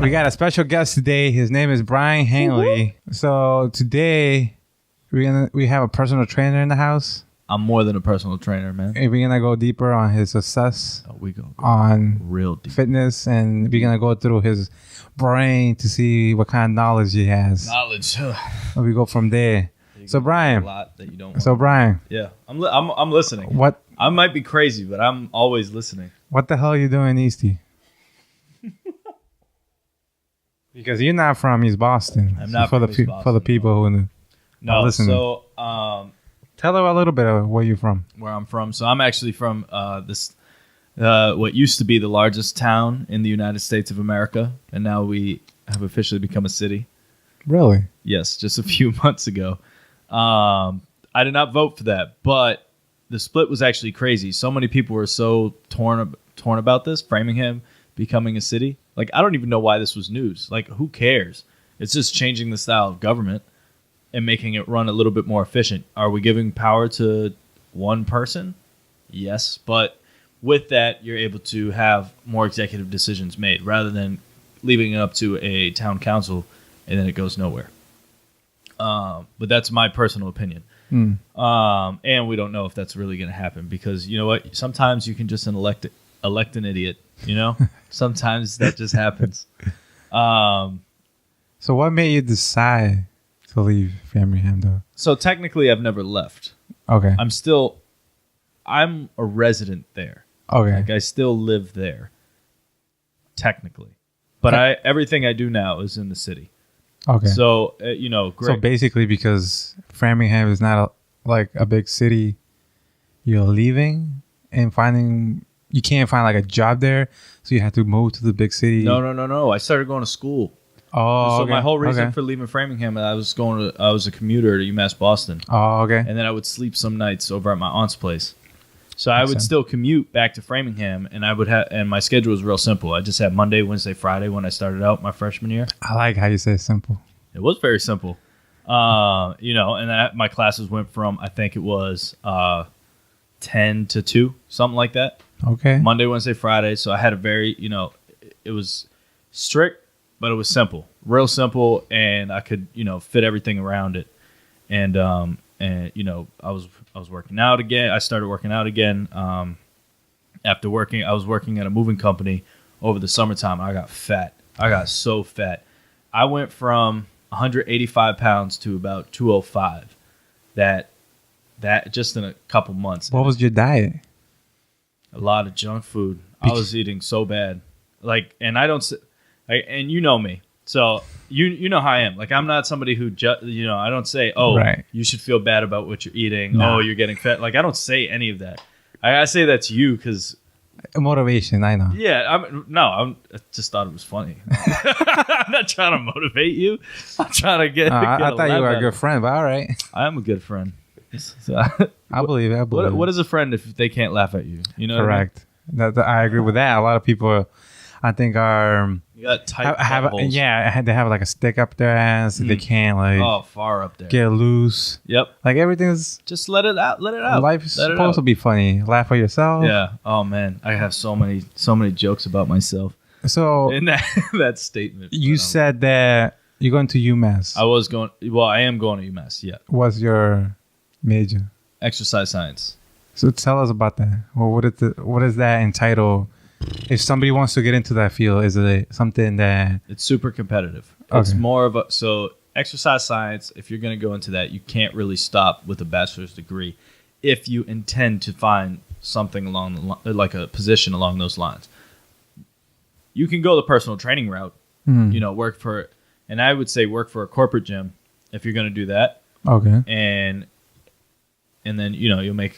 We got a special guest today. His name is Brian Hanley. So today we have a personal trainer in the house. I'm more than a personal trainer, man. And we're gonna go deeper on his success. We go on real deep. Fitness, and we're gonna go through his brain to see what kind of knowledge he has. Knowledge. And we go from there. So Brian. A lot that you don't want. So Brian. Yeah, I'm listening. What? I might be crazy, but I'm always listening. What the hell are you doing, Eastie? Because you're not from East Boston. I'm not for from the East Boston. For the people who no listening. So tell them a little bit of where you're from. Where I'm from. So I'm actually from what used to be the largest town in the United States of America, and now we have officially become a city. Really? Yes, just a few months ago. I did not vote for that, but the split was actually crazy. So many people were so torn about this, Framingham becoming a city. Like, I don't even know why this was news. Like, who cares? It's just changing the style of government and making it run a little bit more efficient. Are we giving power to one person? Yes, but with that, you're able to have more executive decisions made rather than leaving it up to a town council and then it goes nowhere. But that's my personal opinion. And we don't know if that's really going to happen because, you know what? Sometimes you can just elect an idiot, you know? Sometimes that just happens. So what made you decide to leave Framingham, though? So technically, I've never left. Okay. I'm a resident there. Okay. Like, I still live there, technically. But everything I do now is in the city. Okay. So, great. So basically, because Framingham is not a big city, you're leaving and you can't find like a job there, so you have to move to the big city. No. I started going to school. Oh, so okay. my whole reason for leaving Framingham, I was a commuter to UMass Boston. Oh, okay. And then I would sleep some nights over at my aunt's place. So I would still commute back to Framingham, and and my schedule was real simple. I just had Monday, Wednesday, Friday when I started out my freshman year. I like how you say simple. It was very simple. And then my classes went from, I think it was 10 to 2, something like that. Okay. Monday, Wednesday, Friday. So I had a very, it was strict, but it was simple, real simple, and I could, fit everything around it. And I was working out again. I started working out again. After working, I was working at a moving company over the summertime. I got fat. I got so fat. I went from 185 pounds to about 205. That just in a couple months. What was your diet? A lot of junk food. I was eating so bad. And I don't. And you know me. So you know how I am. Like, I'm not somebody who I don't say, you should feel bad about what you're eating. No. Oh, you're getting fat. Like, I don't say any of that. I say that to you because motivation. I know. Yeah. I just thought it was funny. I'm not trying to motivate you. I'm trying to get. I thought you were a good friend, but all right. I am a good friend. So, I believe it. What is a friend if they can't laugh at you? You know. Correct. What I mean? I agree with that. A lot of people, I think, are. You got tight they have like a stick up their ass. They can't far up there. Get loose. Yep. Like, everything's just let it out. Life is supposed to be funny. Laugh at yourself. Yeah. Oh man, I have so many jokes about myself. So in that statement, you said that you're going to UMass. I am going to UMass. Yeah. What's your major? Exercise science. So tell us about that. Well, what is that entitled? If somebody wants to get into that field, is it something that... It's super competitive. Okay. It's more of so exercise science, if you're going to go into that, you can't really stop with a bachelor's degree if you intend to find something along like a position along those lines. You can go the personal training route, work for a corporate gym if you're going to do that. Okay. And then, you'll make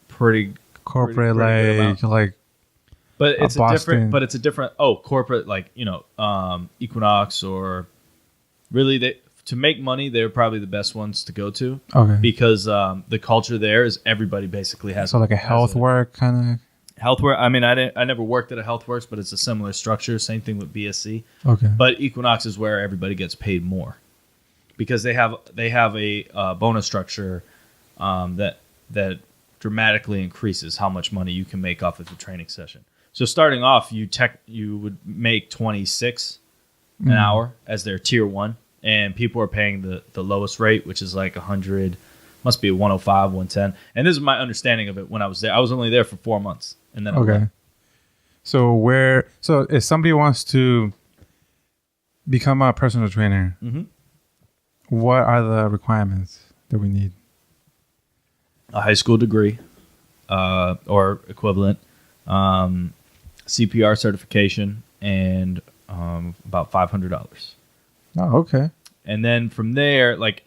pretty... Corporate, like But it's a different corporate, Equinox, or really to make money, they're probably the best ones to go to. Okay. Because the culture there is everybody basically has. So like a health work kind of. Health work. I mean, I never worked at a HealthWorks, but it's a similar structure. Same thing with BSC. Okay. But Equinox is where everybody gets paid more, because they have a bonus structure that dramatically increases how much money you can make off of a training session. So starting off, you would make 26 an hour as their tier 1, and people are paying the lowest rate, which is like 100, must be 105, 110. And this is my understanding of it when I was there. I was only there for 4 months, and then I left. So if somebody wants to become a personal trainer, what are the requirements that we need? A high school degree or equivalent, CPR certification, and about $500. Oh, okay. And then from there, like,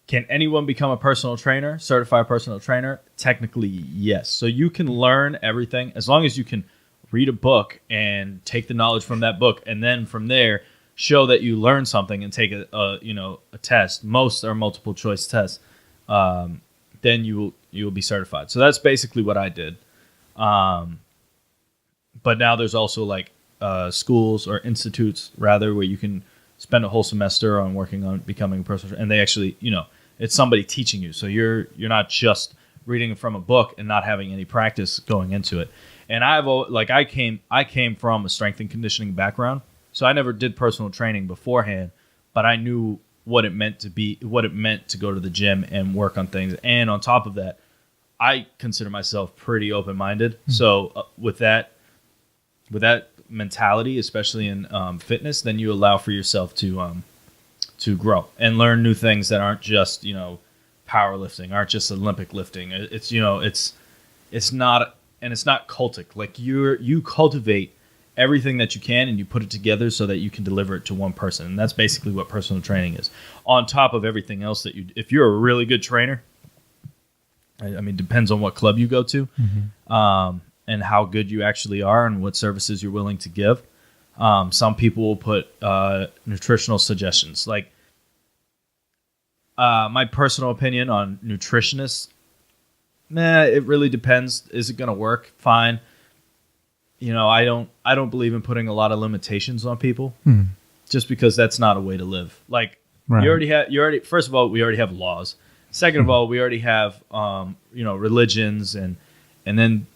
can anyone become a personal trainer, certified personal trainer? Technically, yes. So you can learn everything as long as you can read a book and take the knowledge from that book, and then from there show that you learned something and take a test. Most are multiple choice tests. Then you will be certified. So that's basically what I did. But now there's also like schools or institutes rather where you can spend a whole semester on working on becoming a personal trainer, and they actually, it's somebody teaching you. So you're not just reading from a book and not having any practice going into it. And I came from a strength and conditioning background, so I never did personal training beforehand, but I knew what it meant to go to the gym and work on things. And on top of that, I consider myself pretty open-minded. Mm-hmm. So with that mentality, especially in fitness, then you allow for yourself to grow and learn new things that aren't just powerlifting, aren't just Olympic lifting. It's not cultic. Like you cultivate everything that you can and you put it together so that you can deliver it to one person. And that's basically what personal training is. On top of everything else if you're a really good trainer, I mean, depends on what club you go to, and how good you actually are and what services you're willing to give. Some people will put nutritional suggestions. Like my personal opinion on nutritionists, it really depends. Is it going to work? Fine. I don't believe in putting a lot of limitations on people, just because that's not a way to live. Like, right. First of all, we already have laws. Second of all, we already have religions and then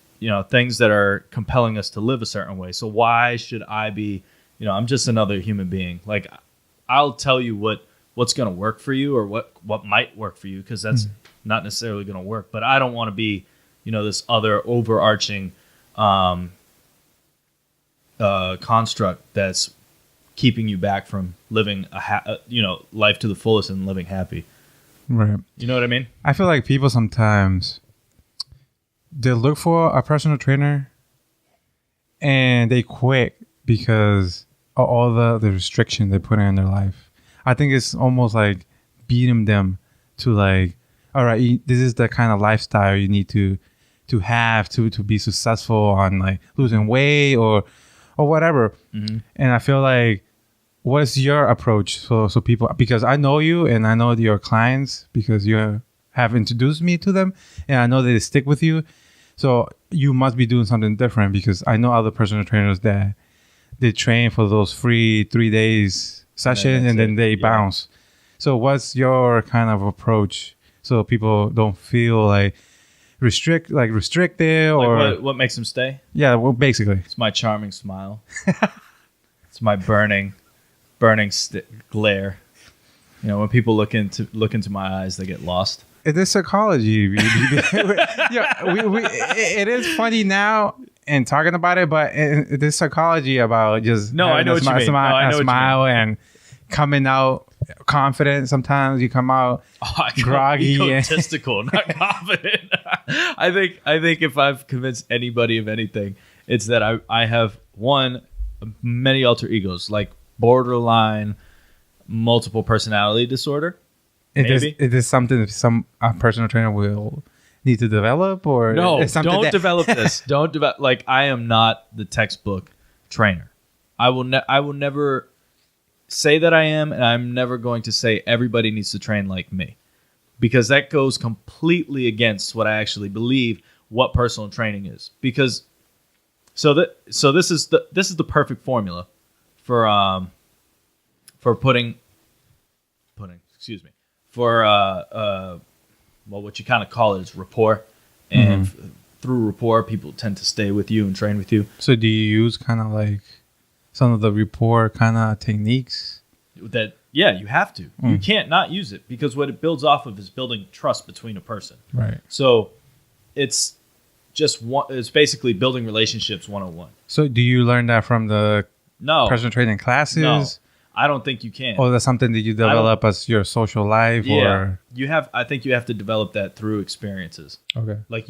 things that are compelling us to live a certain way. So why should I be? I'm just another human being. Like, I'll tell you what's going to work for you or what might work for you, because that's not necessarily going to work. But I don't want to be this other overarching construct that's keeping you back from living life to the fullest and living happy. Right. You know what I mean? I feel like people sometimes they look for a personal trainer and they quit because of all the restrictions they put in their life. I think it's almost like beating them to like, all right, this is the kind of lifestyle you need to have to be successful on like losing weight or whatever. Mm-hmm. And I feel like, what's your approach? So people, because I know you and I know your clients because you have introduced me to them and I know they stick with you. So you must be doing something different, because I know other personal trainers that they train for those free 3 days session and then they bounce. So what's your kind of approach so people don't feel like restricted or like what makes them stay? Yeah, well, basically. It's my charming smile. It's my burning glare. When people look into my eyes, they get lost. It is psychology. It is funny now and talking about it, but it is psychology about just I know what you mean. Smile and coming out confident. Sometimes you come out groggy, egotistical, not confident. I think if I've convinced anybody of anything, it's that I have many alter egos, like borderline multiple personality disorder. Maybe. Is this something some personal trainer will need to develop, or no? Don't develop this. Don't develop. Like, I am not the textbook trainer. I will never say that I am, and I'm never going to say everybody needs to train like me, because that goes completely against what I actually believe what personal training is. Because so this is the perfect formula for pudding. Excuse me. For what you kind of call it is rapport, and through rapport, people tend to stay with you and train with you. So do you use kind of like some of the rapport kind of techniques. That you have to. You can't not use it, because what it builds off of is building trust between a person. Right. So it's it's basically building relationships 101. So do you learn that from the personal training classes? No, I don't think you can. Or that's something that you develop as your social life? Yeah, or? I think you have to develop that through experiences. Okay. Like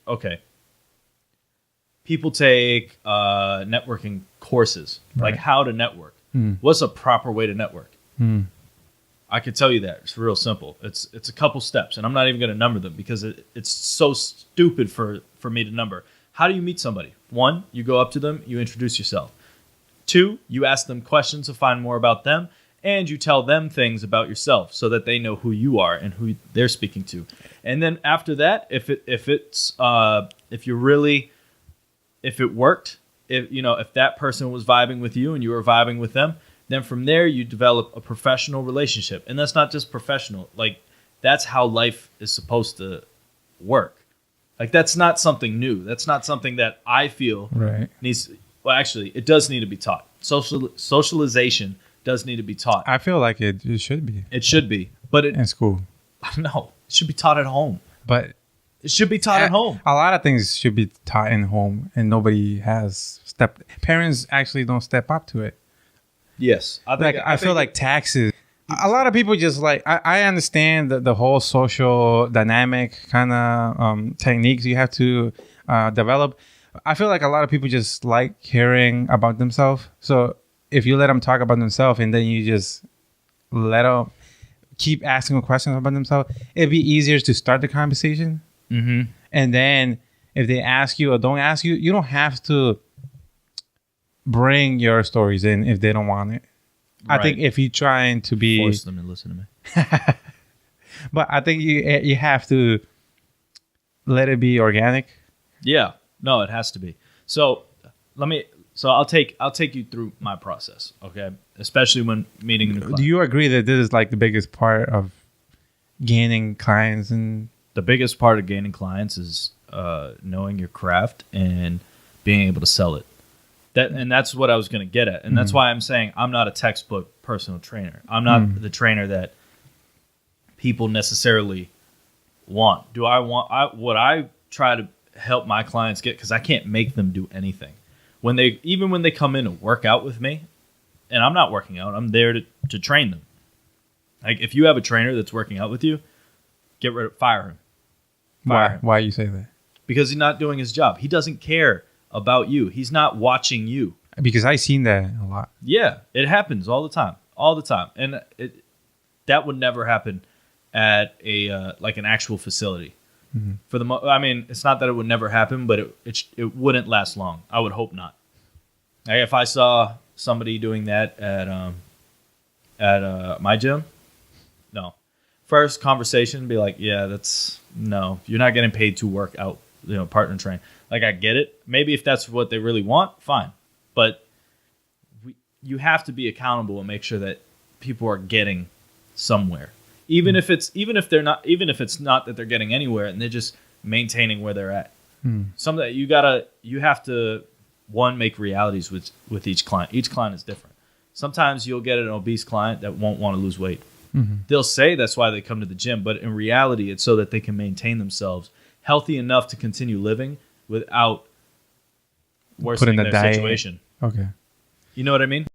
okay. People take networking courses, like how to network. What's a proper way to network? I could tell you that. It's real simple. It's a couple steps, and I'm not even going to number them because it's so stupid for me to number. How do you meet somebody? 1, you go up to them, you introduce yourself. 2, you ask them questions to find more about them, and you tell them things about yourself so that they know who you are and who they're speaking to. And then after that, if it worked, if that person was vibing with you and you were vibing with them, then from there you develop a professional relationship. And that's not just professional. Like, that's how life is supposed to work. Like, that's not something new. That's not something that I feel needs. Well, actually, it does need to be taught. Socialization does need to be taught. I feel like it should be. It should be, but in school. No, it should be taught at home. But it should be taught at home. A lot of things should be taught in home, and nobody has stepped. Parents actually don't step up to it. Yes, I feel like taxes. A lot of people just like. I understand the whole social dynamic kind of techniques you have to develop. I feel like a lot of people just like hearing about themselves. So if you let them talk about themselves and then you just let them keep asking questions about themselves, it'd be easier to start the conversation. Mm-hmm. And then if they ask you or don't ask you, you don't have to bring your stories in if they don't want it. Right. I think if you're trying to be... Force them to listen to me. But I think you have to let it be organic. Yeah. No, it has to be. So I'll take you through my process, okay? Especially when meeting a new client. Do you agree that this is like the biggest part of gaining clients? And the biggest part of gaining clients is knowing your craft and being able to sell it. That's what I was going to get at, and that's why I'm saying I'm not a textbook personal trainer. I'm not the trainer that people necessarily want. Do I want what I try to help my clients get, because I can't make them do anything. When they come in and work out with me, and I'm not working out, I'm there to train them. Like, if you have a trainer that's working out with you, fire him. Why you say that? Because he's not doing his job. He doesn't care about you. He's not watching you. Because I've seen that a lot. Yeah, it happens all the time. And that would never happen at an actual facility. Mm-hmm. It's not that it would never happen, but it wouldn't last long. I would hope not. Like, if I saw somebody doing that at my gym, no. First conversation, be like, yeah, no. You're not getting paid to work out, partner train. Like, I get it. Maybe if that's what they really want, fine. But you have to be accountable and make sure that people are getting somewhere. Even if it's not that they're getting anywhere and they're just maintaining where they're at. Some that you have to make realities with each client. Each client is different. Sometimes you'll get an obese client that won't want to lose weight. Mm-hmm. They'll say that's why they come to the gym, but in reality, it's so that they can maintain themselves healthy enough to continue living without worsening their situation. Okay. You know what I mean?